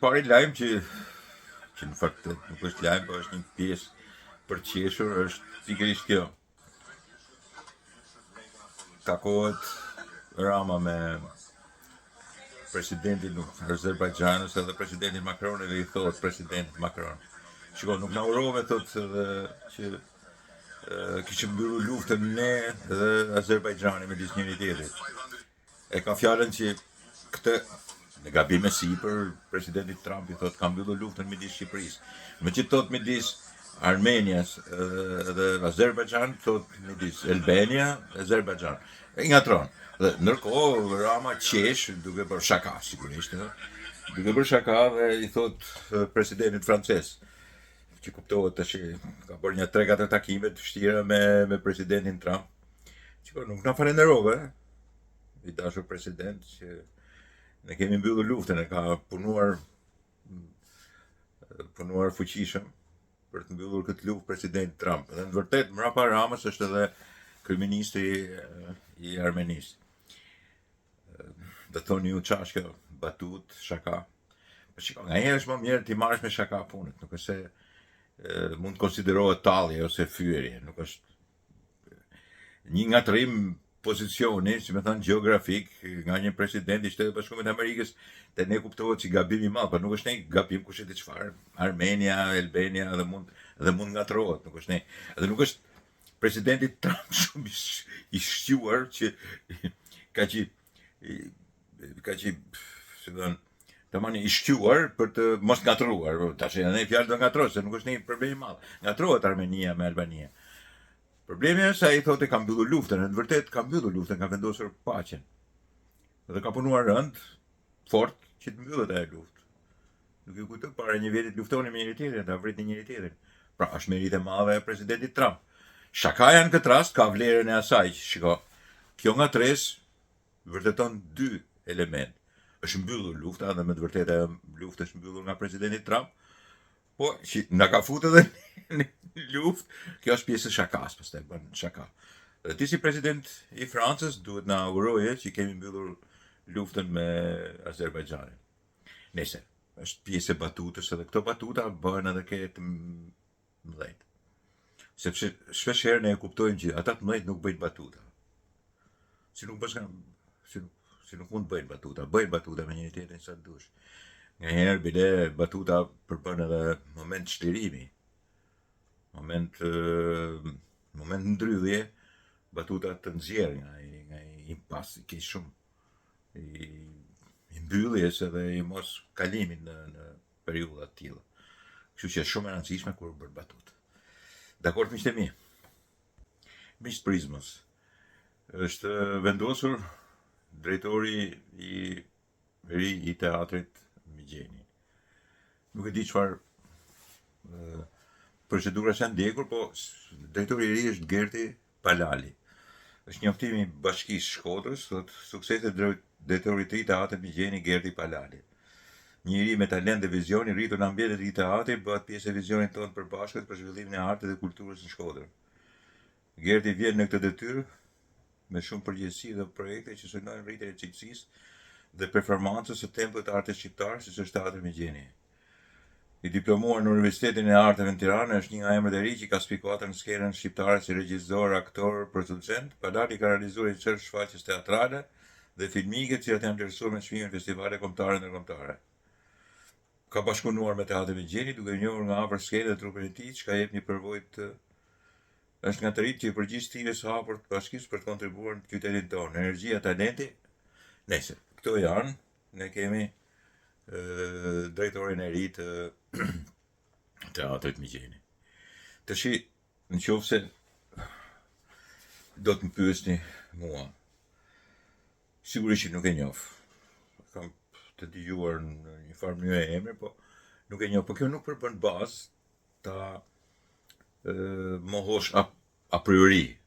pari lajm që në fakt nuk është lajm, po është një pjesë për të qeshur, është pikërisht kjo. Takohet Rama me presidentin Azerbajxhanës edhe presidentin Macron edhe i thot president Macron. Shiko, nuk na urove thot edhe që kishim mbyllur luftën ne dhe Azerbajxhani me disë njëri tjetrit. E ka fjalën që këtë në gabim e sipër presidentit Trump i thot ka mbyllur luftën midis Shqipërisë. Me që thot midis Armenias dhe Azerbajxhan, thot midis Albania, Azerbajxhan. E ngatron. Dhe ndërkohë Rama qesh duke bërë shaka sigurisht, duke bërë shaka dhe i thot presidentit francez, që kuptohet tash ka bërë një 3-4 takime të vështira me presidentin Trump. Që nuk na falenderove, i dashur president, që ne kemi mbyllur luftën, e ka punuar fuqishëm për të mbyllur këtë luftë presidenti Trump. Dhe në vërtet mbrapa Ramës është edhe kryeministri i Armenisë. Dhe thoni ju qash kjo batut, shaka. Po shiko, nganjëherë është më mirë ti marrësh me shaka punët, nuk është se mund të konsiderohet tallje ose fyerje, nuk është një ngatrim pozicioni, si me thënë gjeografik, nga një president i Shtetit Bashkuar të Amerikës, te ne kuptohet si gabim i madh, por nuk është një gabim kush e di çfarë. Armenia, Albania dhe mund ngatrohet, nuk është ne. Edhe nuk është presidenti Trump shumë i shquar që ka që si thënë tamam i shquar për të mos ngatruar. Tash edhe ne fjalë do ngatrohet, se nuk është një problem i madh. Ngatrohet Armenia me Albania. Problemi është se ai thotë ka mbyllur luftën, në të vërtetë ka mbyllur luftën, ka vendosur paqen. Dhe ka punuar rënd, fort, që të mbyllet ajo luftë. Nuk i kujtoj para një viti luftonin me njëri tjetrin, ta vritin njëri tjetrin. Pra është meritë e madhe e presidentit Trump. Shakaja në këtë rast ka vlerën e asaj, shiko. Kjo ngatresë vërteton 2 elementë. Është mbyllur lufta dhe me të vërtetë lufta është mbyllur nga presidenti Trump. Po, që na ka futur edhe në luftë, kjo është pjesë e shakas, pastaj bën shaka. Dhe ti si president i Francës duhet na uroje që kemi mbyllur luftën me Azerbajxhanin. Nëse është pjesë e batutës, edhe këto batuta bëhen edhe këtë mëdhejt. Sepse shpesh herë ne e kuptojmë që ata të mëdhejt nuk bëjnë batuta. Si nuk mund bëjnë batuta, me njëri tjetrin sa dush. Nganjëherë bile batuta përbën edhe moment shlirimi, moment ndrydhje, batuta të nxjerr nga impas i keq shumë i mbylljes edhe i mos kalimit në periudha të tilla. Kështu që është shumë e rëndësishme kur bën batutë. Dakor, miqtë e mi. Miqtë Prizmës. Është vendosur drejtori i ri i teatrit Migjeni. Nuk e di çfarë procedura është ndjekur, po drejtori i ri është Gerti Palali. Është njoftimi i Bashkisë Shkodrës, thotë suksese drejtorit të teatrit Migjeni Gerti Palali. Njëri me talent dhe vizion i rritur në ambientet e teatrit bëhet pjesë e vizionit tonë të përbashkët për zhvillimin e artit dhe kulturës në Shkodër. Gerti vjen në këtë detyrë me shumë përgjegjësi dhe projekte që synojnë rritjen e cilësisë dhe performancës së tempullit të artit shqiptar, siç është teatri Migjeni. I diplomuar në Universitetin e Arteve në Tiranë, është një nga emrat e ri që ka spikuar në skenën shqiptare si regjisor, aktor, producent. Palali ka realizuar një çertë shfaqjes teatrale dhe filmike, të cilat janë vlerësuar me çmime në festivale kombëtare dhe ndërkombëtare. Ka bashkëpunuar me teatrin Migjeni, duke njohur nga afër skenën dhe trupin e tij, çka jep një përvojë është nga të rinjtë që i përgjigj stileve së hapur të bashkisë për të kontribuar në qytetin tonë. Energjia, talenti, nëse këto janë, ne kemi drejtorin e ri të teatrit Migjeni. Tashi, nëse do të më pyesni mua, sigurisht nuk e njoh. Kam të dëgjuar në një farë mënyrë e emrin, po nuk e njoh, por kjo nuk përbën bazë ta mohosh a priori.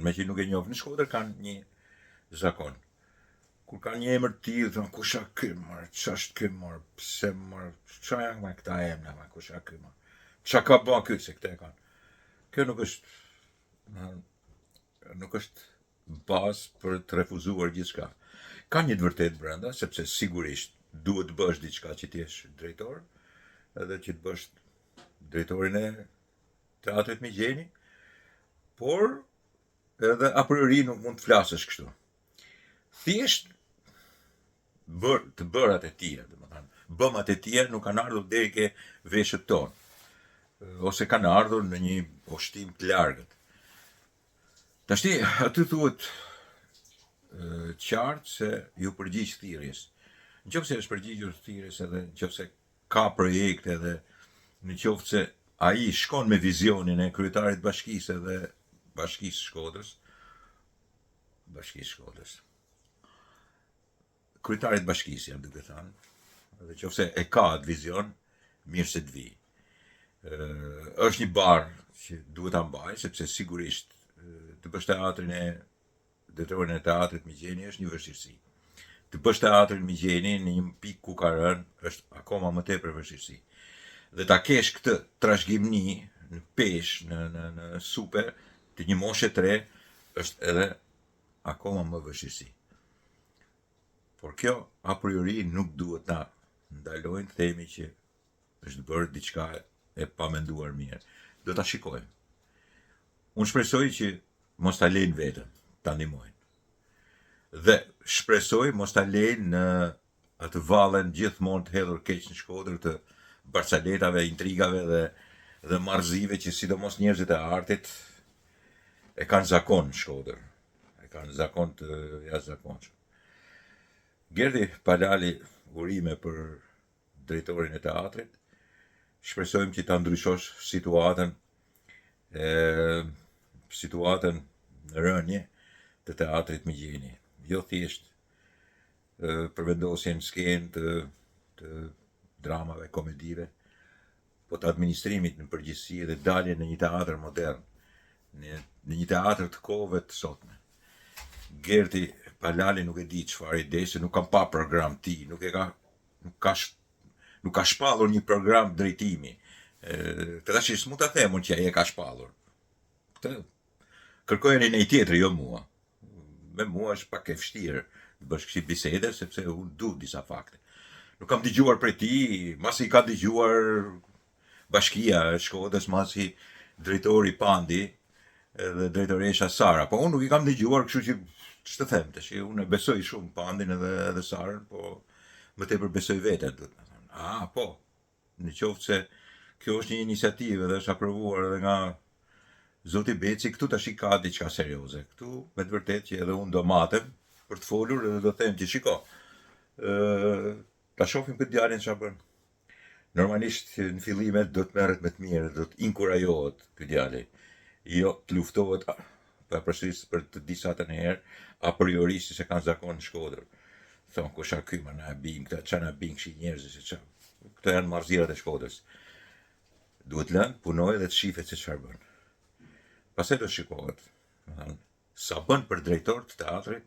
Me që nuk e njoh, në Shkodër kanë një zakon. Kur ka një emër të tillë, thonë kush a ky, ç'është ky, pse ç'a janë me këta emra, kush a ky, ç'a ka bën ky se këta e kanë. Kjo nuk është bazë për të refuzuar gjithçka. Ka një të vërtetë brenda, sepse sigurisht duhet të bësh diçka që t'jesh drejtor, edhe që të bësh drejtorin e teatrit Migjeni, por edhe a priori nuk mund të flasësh kështu. Thjesht të bërat e tia, bëmat e tia nuk kanë ardhur deri ke veshët tonë, ose kanë ardhur në një ushtim të largët. Tashti, aty thuhet qartë se ju përgjigj thirrjes. Nëse është përgjigjur thirrjes edhe nëse ka projekte edhe nëse se ai shkon me vizionin e kryetarit bashkisë edhe bashkisë Shkodrës, kryetarit bashkisë jam duke thënë, edhe nëse e ka atë vizion, mirë se të vi. Është një barë që duhet ta mbaj, sepse sigurisht të bësh teatrin e drejtorin e teatrit Migjeni është një vështirësi. Të bësh teatrin Migjeni në një pikë ku ka rënë është akoma më tepër vështirësi. Dhe ta kesh këtë trashëgimni në peshë, në supe të një moshe të re është edhe akoma më vështirësi. Por kjo a priori nuk duhet ta ndalojnë të themi që është bërë diçka e pamenduar mirë. Do ta shikojmë. Unë shpresoj që mos ta lejnë vetëm, ta ndihmojnë. Dhe shpresoj mos ta lejnë në atë vallen gjithmonë të hedhur keq në Shkodër të barcaletave, intrigave dhe marrëzive që sidomos njerëzit e artit e kanë zakon në Shkodër. E kanë zakon të jashtëzakonshëm. Gerdi Palali, urime për drejtorin e teatrit. Shpresojmë që ta ndryshosh situatën në rënje të teatrit Migjeni. Jo thjesht përvendosjen skenë të dramave, komedive, po të administrimit në përgjithësi dhe dalje në një teatr modern, në një teatr të kohëve të sotme. Gerti Palali nuk e di çfarë ide, se nuk kam pa program ti, nuk ka shpallur një program drejtimi. Të tash s'mund ta them unë që ai e ka shpallur. Këtë kërkojeni një tjetër, jo mua. Me mua është pak e vështirë të bësh kësi bisede, sepse unë du disa fakte. Nuk kam dëgjuar prej ti, masi ka dëgjuar bashkia e Shkodrës, masi drejtori Pandi dhe drejtoresha Sara. Po unë nuk i kam dëgjuar, kështu që ç'të them tash, unë besoj shumë Pandin edhe Sarën, po më tepër besoj veten. Po, në qoftë se kjo është një iniciativë dhe është aprovuar edhe nga Zoti Beci, këtu tash i ka diçka serioze. Këtu me të vërtetë që edhe unë do matem për të folur edhe do them që shiko. Ta shohim këtë djalin çfarë bën. Normalisht në fillimet do të merret me të mirë, do të inkurajohet ky djali. Jo të luftohet pavarësisht për të disa të herë a priori se kanë zakon në Shkodër. Thon kush a ky më na bin këta, çana bin këshi njerëz se ç'a. Këto janë marrëzirat e Shkodrës. Duhet lënë, punoj dhe të shifet se çfarë bën. Pastaj do shikohet, sa bën për drejtor të teatrit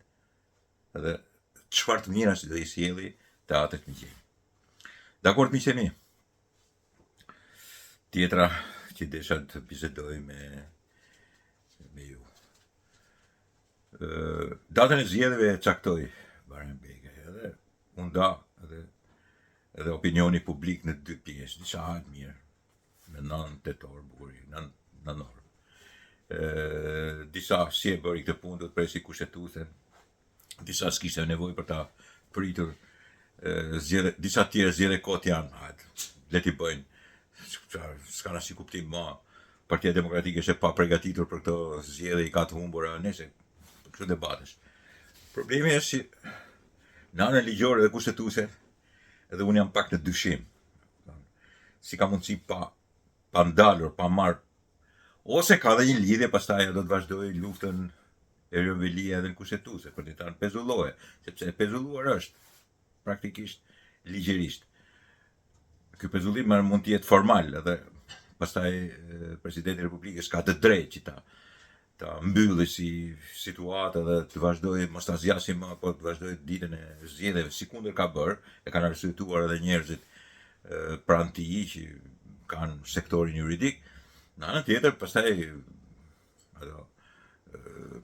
dhe çfarë të mira do i sjelli teatrit Migjeni. Dakord miqtë mi. Tjetra që desha të bisedoj me ju. Datën e zgjedhjeve e caktoi Baren Beke, edhe unë da edhe opinioni publik në 2 pjesë, disa hajtë mirë, në 9 tetor, bukuri, 9 orë. Disa si e bëri këtë punë do të presi kushtetuesen, disa s'kishte nevojë për ta pritur, disa tjerë zgjedhje kot janë, hajtë, le t'i bëjnë, s'ka asnjë kuptim ma. Partia Demokratike është e pa përgatitur për këto zgjedhje, i ka të humbura, nëse këto debatesh. Problemi është që në anën ligjore dhe kushtetuese, edhe unë jam pak në dyshim. Si ka mundësi pa ndalur, pa marrë, ose ka dhe një lidhje, pastaj do të vazhdoj luftën e rebelia edhe në kushtetuese, për të thënë pezullohe, sepse e pezulluar është praktikisht ligjerisht. Ky pezullim mund të jetë formal, edhe pastaj presidenti i Republikës ka të drejtë që ta mbyllë si situatë dhe të vazhdoj mos ta zgjasim më, apo të vazhdoj ditën e zgjedhjeve sikundër ka bërë, e kanë arsyetuar edhe njerëzit pranë tij që kanë sektorin juridik. Në anën tjetër, pastaj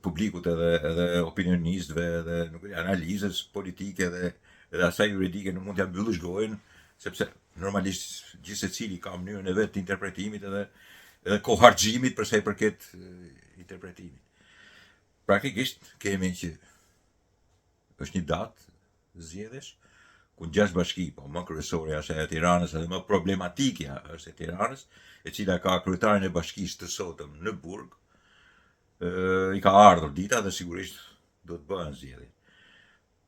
publikut edhe opinionistëve edhe analizës politike dhe edhe asaj juridike nuk mund t'ja mbyllësh gojën, sepse normalisht gjithë secili ka mënyrën e vet të interpretimit edhe koharxhimit për sa i përket interpretimit. Praktikisht kemi që është një datë zgjedhjesh ku 6 bashki, po më kryesore është e Tiranës edhe më problematikja është e Tiranës, e cila ka kryetarin e bashkisë të sotëm në burg, i ka ardhur dita dhe sigurisht do të bëhen zgjedhje.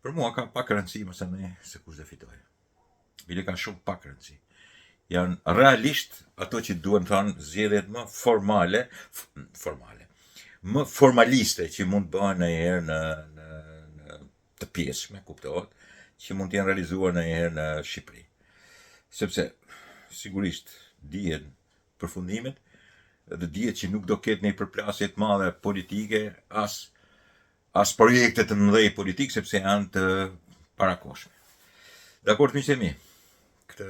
Për mua ka pak rëndësi mëse ne se kush do fitojë. Bile ka shumë pak rëndësi. Janë realisht ato që duhen thënë zgjedhjet më formale, më formaliste që mund bëhen ndonjëherë në të pjesme, kuptohet, që mund të jenë realizuar ndonjëherë në Shqipëri. Sepse sigurisht dihen përfundimet dhe dihet që nuk do ketë një përplasje të madhe politike as projekte të mëdhej politik, sepse janë të parakoshme. Dakord, miqtë e mi, këtë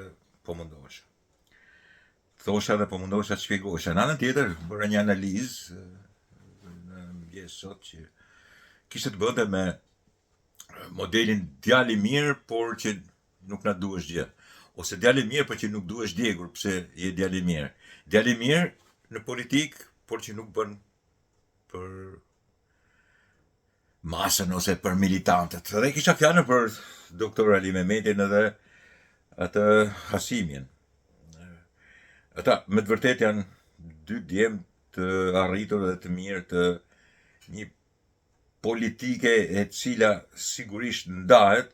po mundohesha. Thosha dhe po mundohesha të shpjegosha. Në anën tjetër, bëra një analizë në mëngjes sot që kishte të bënte me modelin djalë i mirë, por që nuk na duhesh gjë. Ose djalë i mirë, por që nuk duhesh djegur, pse je djalë i mirë. Djalë i mirë në politik, por që nuk bën për masën ose për militantët. Dhe kisha fjalën për doktor Ali Mehmetin edhe atë Hasimin. Ata me të vërtet janë dy djemë të arritur dhe të mirë të një politike e cila sigurisht ndahet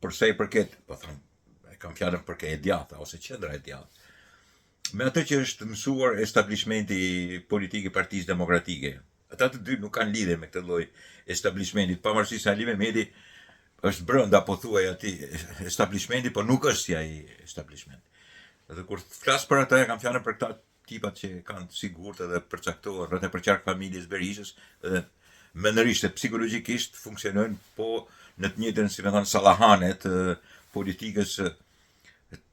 përsa i përket, po them, e kam fjalën përket e djatha ose qendra e djathtë. Me atë që është mësuar establishmenti politik i Partisë Demokratike. Ata të dy nuk kanë lidhje me këtë lloj establishmentit, pavarësisht se Ali Mehmeti është brenda pothuaj atij establishmenti, por nuk është si ai establishment. Dhe kur flas për ata, kam fjalën për këta tipat që kanë sigurt edhe përcaktuar rreth e përqark familjes Berishës dhe mendërisht e psikologjikisht funksionojnë po në të njëjtën, si më thon, sallahane të politikës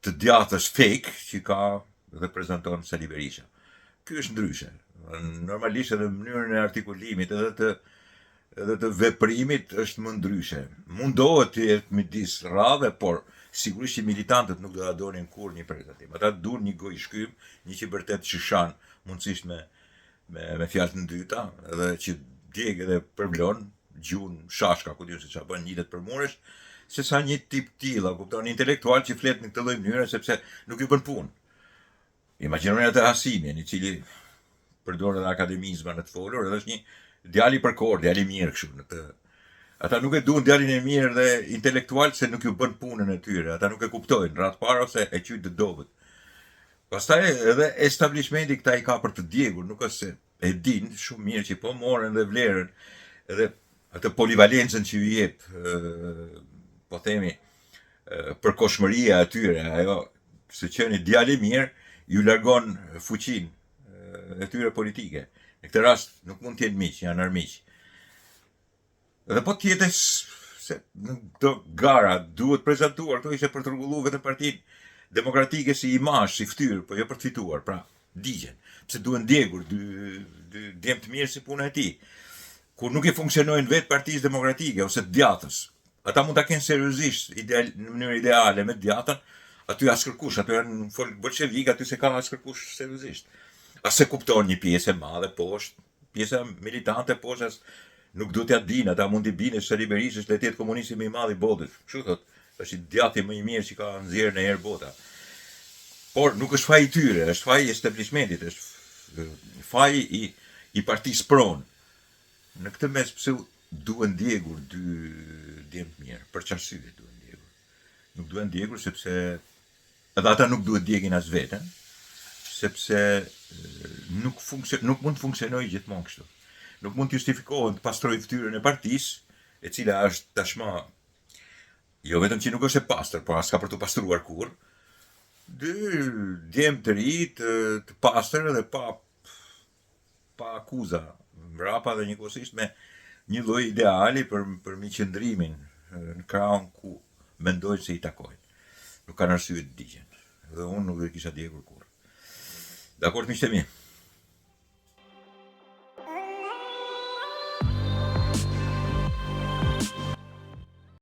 të djathtës fake që ka dhe prezanton Sali Berisha. Ky është ndryshe. Normalisht edhe mënyrën e artikulimit edhe të veprimit është më ndryshe. Mundohet të jetë midis radhe, por sigurisht që militantët nuk do ta donin kur një prezantim. Ata duan një gojë shkym, një që vërtet shishan, mundësisht me fjalë të dyta, edhe që djeg edhe përblon, gjun, shashka, ku diun se çfarë bën njitet për muresh, se sa një tip tilla, kupton, intelektual që flet në këtë lloj mënyre sepse nuk i bën punë. Imagjinoni atë Hasimin, i cili përdor edhe akademizma në të folur, edhe është një djali i përkohur, djali i mirë kështu në të. Ata nuk e duan djalin e mirë dhe intelektual se nuk ju bën punën e tyre. Ata nuk e kuptojnë radh para ose e qyt të dobët. Pastaj edhe establishmenti këta i ka për të djegur, nuk është se e din shumë mirë që po morën dhe vlerën edhe atë polivalencën që ju jep, po themi, përkohshmëria e tyre, ajo se qenë djalë i mirë ju largon fuqinë e tyre politike. Në këtë rast nuk mund të jenë miq, janë armiq. Dhe po tjetër se në këto gara duhet prezantuar, këto ishte për të rregulluar vetëm Partinë Demokratike si imazh, si fytyrë, po jo për të fituar, pra digjen. Pse duhen ndjegur dy djem të mirë si puna e tij. Kur nuk i funksionojnë vetë Partisë Demokratike ose të djathtës, ata mund ta kenë seriozisht në mënyrë ideale me djathtën, aty as kërkush, aty janë bolshevik, aty se ka as kërkush seriozisht. As se kupton një pjesë e madhe poshtë, pjesa militante poshtë nuk do t'ja dinë, ata mund t'i binë se Sali Berisha është letet komunisti më i madh i botës. Kështu thot, është i djati më i mirë që ka nxjerrë në herë bota. Por nuk është faji i tyre, është faji i establishmentit, është faji i Partisë Pronë. Në këtë mes pse duhen ndjegur dy djem të mirë, për çfarë arsye duhen ndjegur? Nuk duhen ndjegur sepse edhe ata nuk duhet ndjegin as veten, sepse nuk mund të funksionojë gjithmonë kështu. Nuk mund të justifikohen të pastrojë fytyrën e partisë, e cila është tashmë jo vetëm që nuk është e pastër, por as ka për të pastruar kurrë. Dy djem të ri, të pastër dhe pa akuza mbrapa dhe njëkohësisht me një lloj ideali për miqëndrimin në krahun ku mendojnë se i takojnë. Nuk kanë arsye të digjen. Dhe unë nuk e kisha djegur kurrë. Dakord, miqtë mi.